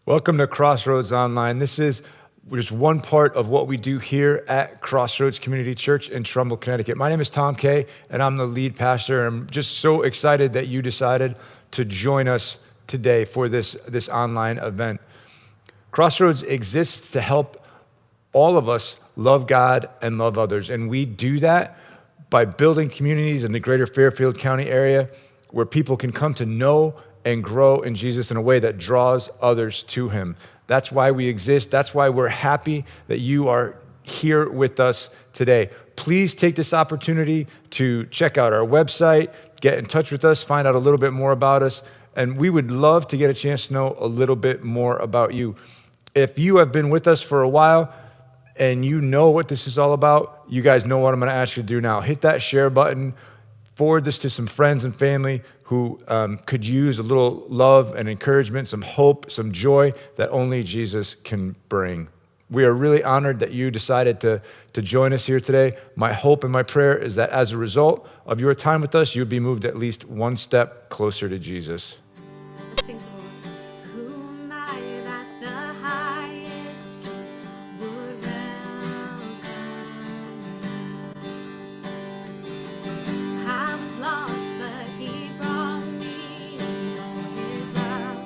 Welcome to Crossroads Online. This is just one part of what we do here at Crossroads Community Church in Trumbull, Connecticut. My name is Tom Kay, and I'm the lead pastor. I'm just so excited that you decided to join us today for this online event. Crossroads exists to help all of us love God and love others, and we do that by building communities in the greater Fairfield County area where people can come to know and grow in Jesus in a way that draws others to him. That's why we exist. That's why we're happy that you are here with us today. Please take this opportunity to check out our website, get in touch with us, find out a little bit more about us, and we would love to get a chance to know a little bit more about you. If you have been with us for a while and you know what this is all about, you guys know what I'm going to ask you to do now. Hit that share button. Forward this to some friends and family who could use a little love and encouragement, some hope, some joy that only Jesus can bring. We are really honored that you decided to join us here today. My hope and my prayer is that as a result of your time with us, you'd be moved at least one step closer to Jesus. Sing to the Lord. Who am I that the highest would welcome? I was lost, but he brought me his love.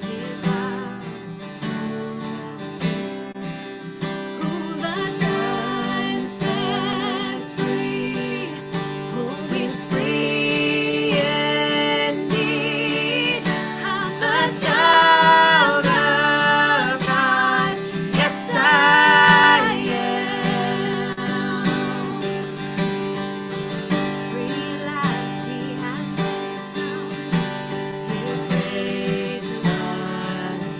His love. Who the Son sets free, who is free indeed. I'm a child of God. Yes, I am. Realized he has ransomed his grace was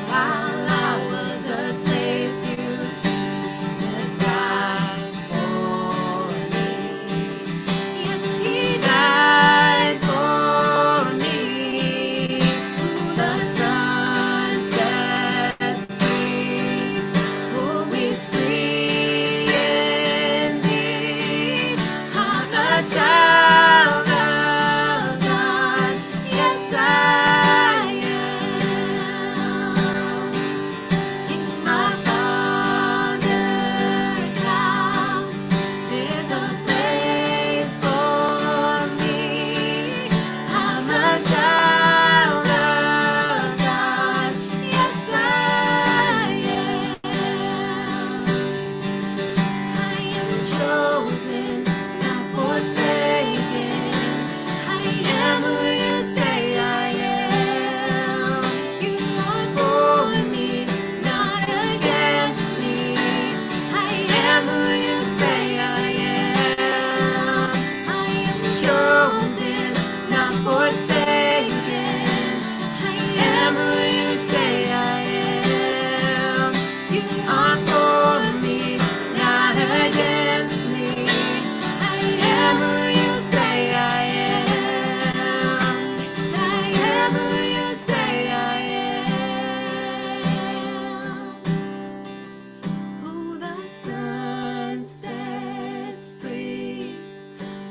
while I was a slave to sin, Jesus died for me. Yes, he died for me. Who the Son sets free, who is free indeed. I'm a child of God. Yes, I am. In my Father's house, there's a place for me. I'm a child of God. Yes, I am. I am chosen, not forsaken. I am who you say I am. You are for me, not against me. I am who you say I am. I am chosen, not forsaken. I am who you say I am. You are for me, not against me. I am who you say I am. Yes, I am who you say I am. Who the Son sets free,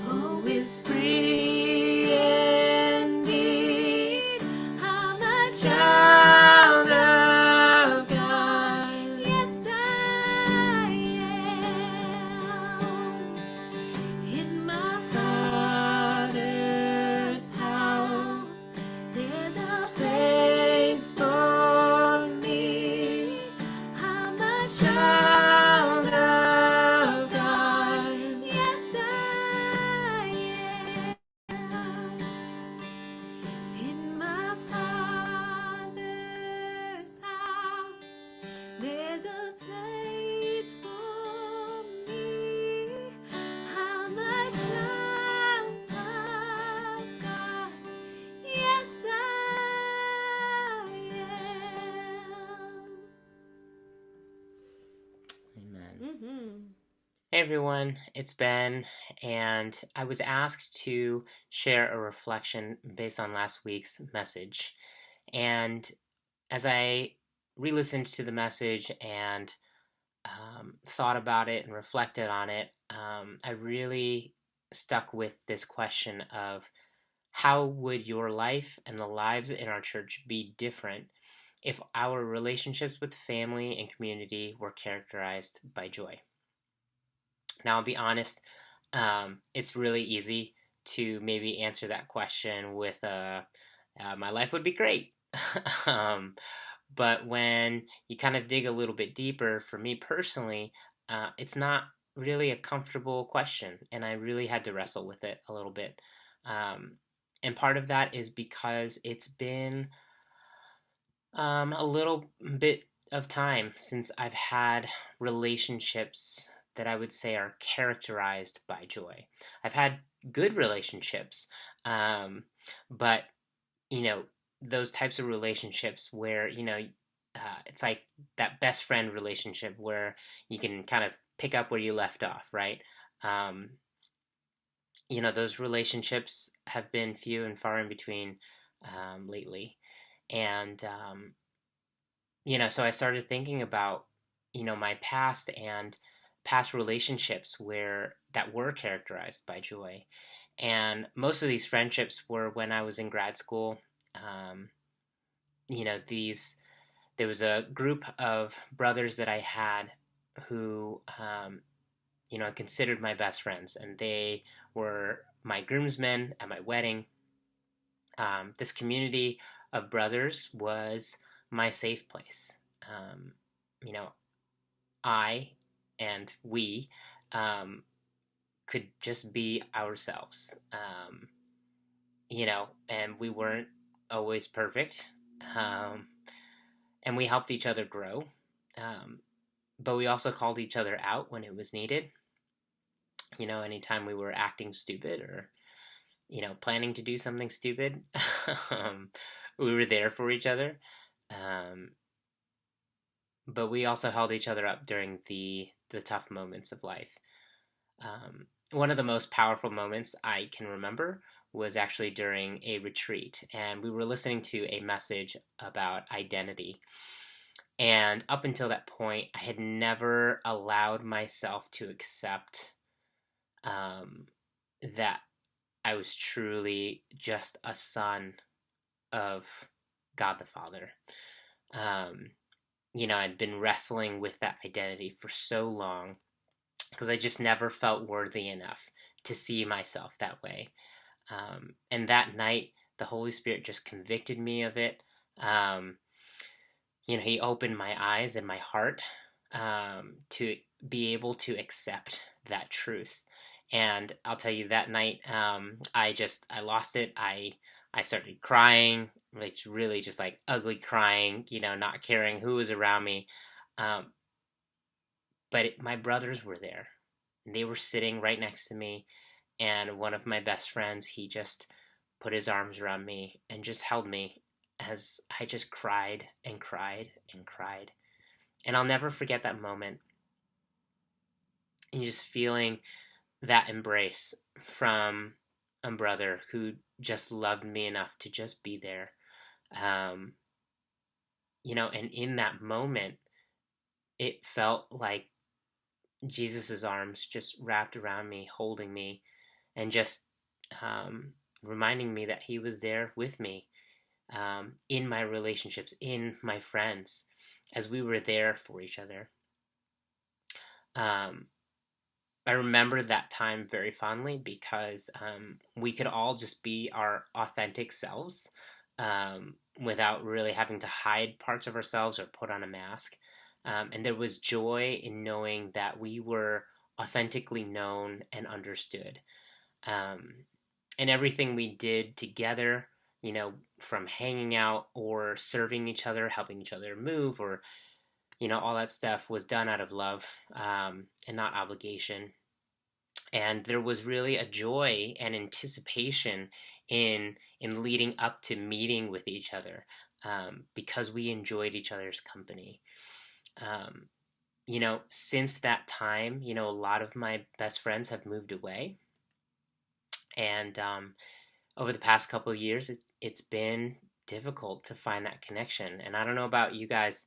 who is free indeed. I'm a child of God. Yes, I am. In my Father's house, there's a place for me. I'm a child of God. Yes, I am. In my Father's house, there's a place for me. I'm a child of God. Yes, I am. Amen. Mm-hmm. Hey everyone, it's Ben, and I was asked to share a reflection based on last week's message. And as I re-listened to the message and thought about it and reflected on it, I really stuck with this question of how would your life and the lives in our church be different if our relationships with family and community were characterized by joy? Now, I'll be honest, it's really easy to maybe answer that question with my life would be great. um, but when you kind of dig a little bit deeper, for me personally, it's not really a comfortable question, and I really had to wrestle with it a little bit. Um, and part of that is because it's been a little bit of time since I've had relationships that I would say are characterized by joy. I've had good relationships, but you know, those types of relationships where, it's like that best friend relationship where you can kind of pick up where you left off, right? Um, those relationships have been few and far in between lately. And, so I started thinking about, my past and past relationships that were characterized by joy. And most of these friendships were when I was in grad school. Um, there was a group of brothers that I had who, I considered my best friends, and they were my groomsmen at my wedding. This community of brothers was my safe place. Um, you know, I and we could just be ourselves. And we weren't always perfect. Um, and we helped each other grow. Um, but we also called each other out when it was needed. Anytime we were acting stupid or, planning to do something stupid, we were there for each other. Um, but we also held each other up during the tough moments of life. One of the most powerful moments I can remember was actually during a retreat, and we were listening to a message about identity. And up until that point, I had never allowed myself to accept that I was truly just a son of God the Father. I'd been wrestling with that identity for so long because I just never felt worthy enough to see myself that way. And that night, the Holy Spirit just convicted me of it. He opened my eyes and my heart to be able to accept that truth. And I'll tell you, that night, I lost it. I started crying, like really just like ugly crying, not caring who was around me. But my brothers were there, and they were sitting right next to me. And one of my best friends, he just put his arms around me and just held me as I just cried and cried and cried. And I'll never forget that moment. And just feeling that embrace from a brother who just loved me enough to just be there. And in that moment, it felt like Jesus's arms just wrapped around me, holding me, and just reminding me that he was there with me in my relationships, in my friends, as we were there for each other. I remember that time very fondly because we could all just be our authentic selves without really having to hide parts of ourselves or put on a mask. And there was joy in knowing that we were authentically known and understood. And everything we did together, from hanging out or serving each other, helping each other move, or, all that stuff was done out of love and not obligation. And there was really a joy and anticipation in leading up to meeting with each other because we enjoyed each other's company. Since that time, a lot of my best friends have moved away. And over the past couple of years, it's been difficult to find that connection. And I don't know about you guys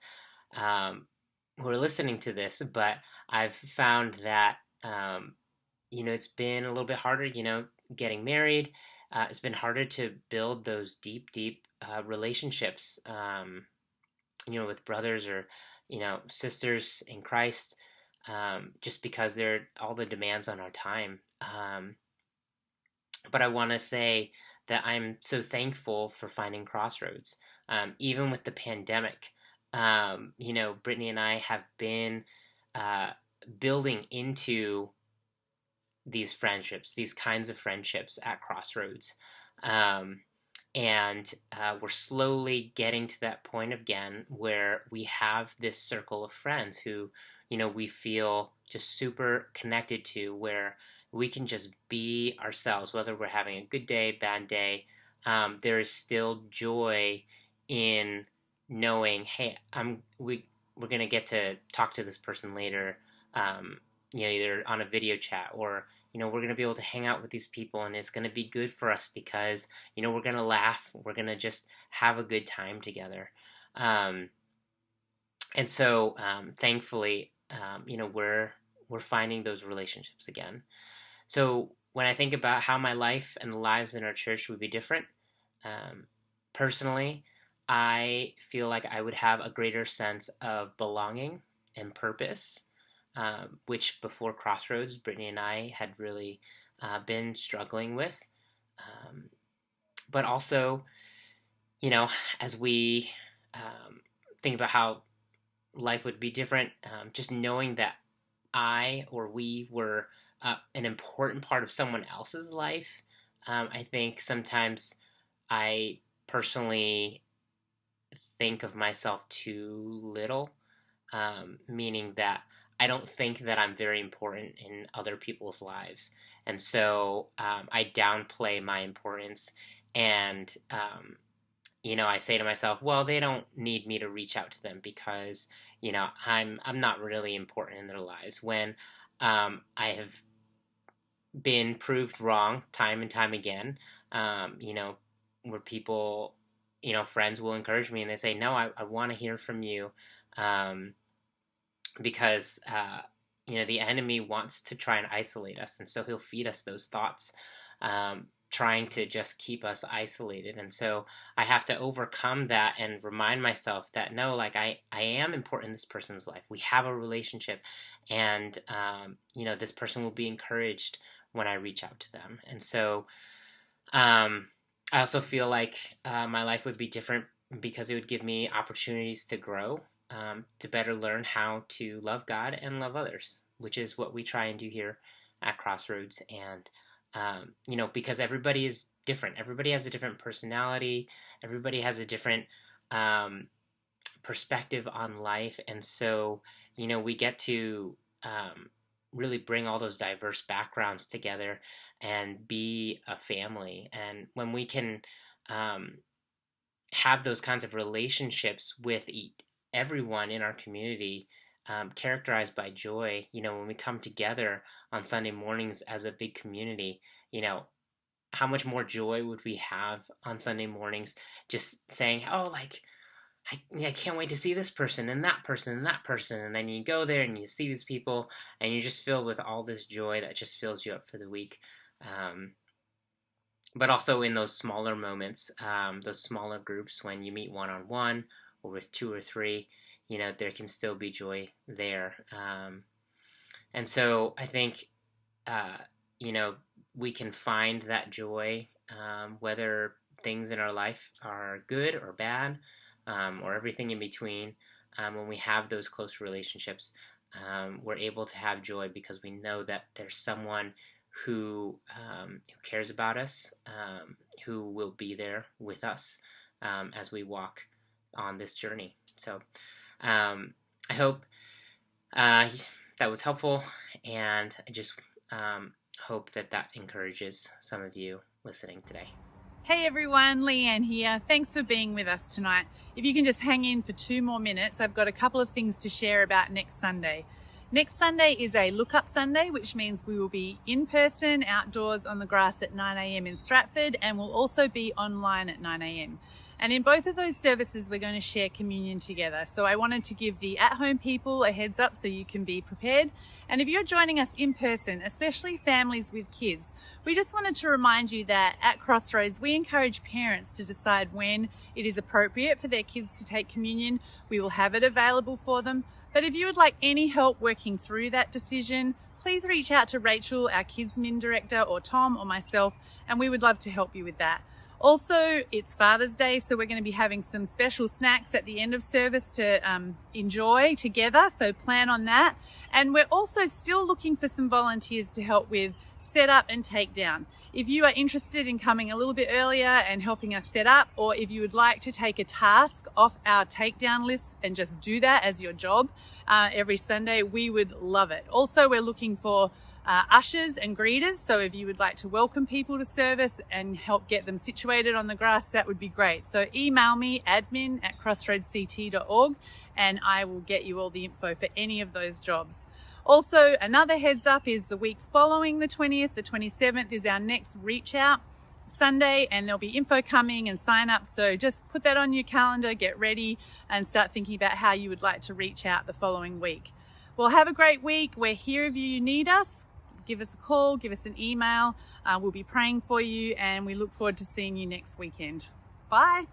who are listening to this, but I've found that, it's been a little bit harder, getting married. It's been harder to build those deep relationships, with brothers or, sisters in Christ, just because they're all the demands on our time. But I want to say that I'm so thankful for finding Crossroads, even with the pandemic. Brittany and I have been building into these friendships, these kinds of friendships at Crossroads. And we're slowly getting to that point again where we have this circle of friends who, we feel just super connected to, where we can just be ourselves, whether we're having a good day, bad day. There is still joy in knowing, hey, we're gonna get to talk to this person later, either on a video chat or we're going to be able to hang out with these people, and it's going to be good for us because, we're going to laugh. We're going to just have a good time together. And so, thankfully, we're finding those relationships again. So when I think about how my life and the lives in our church would be different, personally, I feel like I would have a greater sense of belonging and purpose, which before Crossroads, Brittany and I had really been struggling with. But also, as we think about how life would be different, just knowing that I or we were an important part of someone else's life. I think sometimes I personally think of myself too little, meaning that I don't think that I'm very important in other people's lives. And so I downplay my importance, and I say to myself, well, they don't need me to reach out to them because I'm not really important in their lives. When I have been proved wrong time and time again, where people, friends will encourage me and they say, no, I want to hear from you, because the enemy wants to try and isolate us, and so he'll feed us those thoughts, trying to just keep us isolated. And so I have to overcome that and remind myself that no, like I am important in this person's life. We have a relationship, and this person will be encouraged when I reach out to them. And so I also feel like my life would be different because it would give me opportunities to grow, to better learn how to love God and love others, which is what we try and do here at Crossroads. And because everybody is different. Everybody has a different personality. Everybody has a different perspective on life. And so, we get to really bring all those diverse backgrounds together and be a family. And when we can have those kinds of relationships with everyone in our community, characterized by joy, when we come together on Sunday mornings as a big community, how much more joy would we have on Sunday mornings just saying, oh, like, I can't wait to see this person and that person and that person. And then you go there and you see these people and you're just filled with all this joy that just fills you up for the week. But also in those smaller moments, those smaller groups, when you meet one-on-one or with two or three, there can still be joy there. And so I think, we can find that joy, whether things in our life are good or bad, or everything in between. When we have those close relationships, we're able to have joy because we know that there's someone who cares about us, who will be there with us as we walk on this journey. So I hope that was helpful, and I just hope that encourages some of you listening today. Hey everyone, Leanne here. Thanks for being with us tonight. If you can just hang in for 2 more minutes, I've got a couple of things to share about next Sunday. Next Sunday is a Look-Up Sunday, which means we will be in person, outdoors on the grass at 9 a.m. in Stratford, and we'll also be online at 9 a.m. And in both of those services, we're going to share communion together. So I wanted to give the at-home people a heads up so you can be prepared. And if you're joining us in person, especially families with kids, we just wanted to remind you that at Crossroads, we encourage parents to decide when it is appropriate for their kids to take communion. We will have it available for them. But if you would like any help working through that decision, please reach out to Rachel, our Kids Min Director, or Tom or myself, and we would love to help you with that. Also, it's Father's Day, so we're going to be having some special snacks at the end of service to enjoy together, so plan on that. And we're also still looking for some volunteers to help with set up and take down. If you are interested in coming a little bit earlier and helping us set up, or if you would like to take a task off our takedown list and just do that as your job every Sunday, we would love it. Also, we're looking for ushers and greeters, so if you would like to welcome people to service and help get them situated on the grass, that would be great. So email me, admin@crossroadsct.org, and I will get you all the info for any of those jobs. Also, another heads up is the week following the 20th, the 27th is our next Reach Out Sunday, and there'll be info coming and sign up. So just put that on your calendar, get ready, and start thinking about how you would like to reach out the following week. Well, have a great week. We're here if you need us. Give us a call, give us an email. We'll be praying for you, and we look forward to seeing you next weekend. Bye.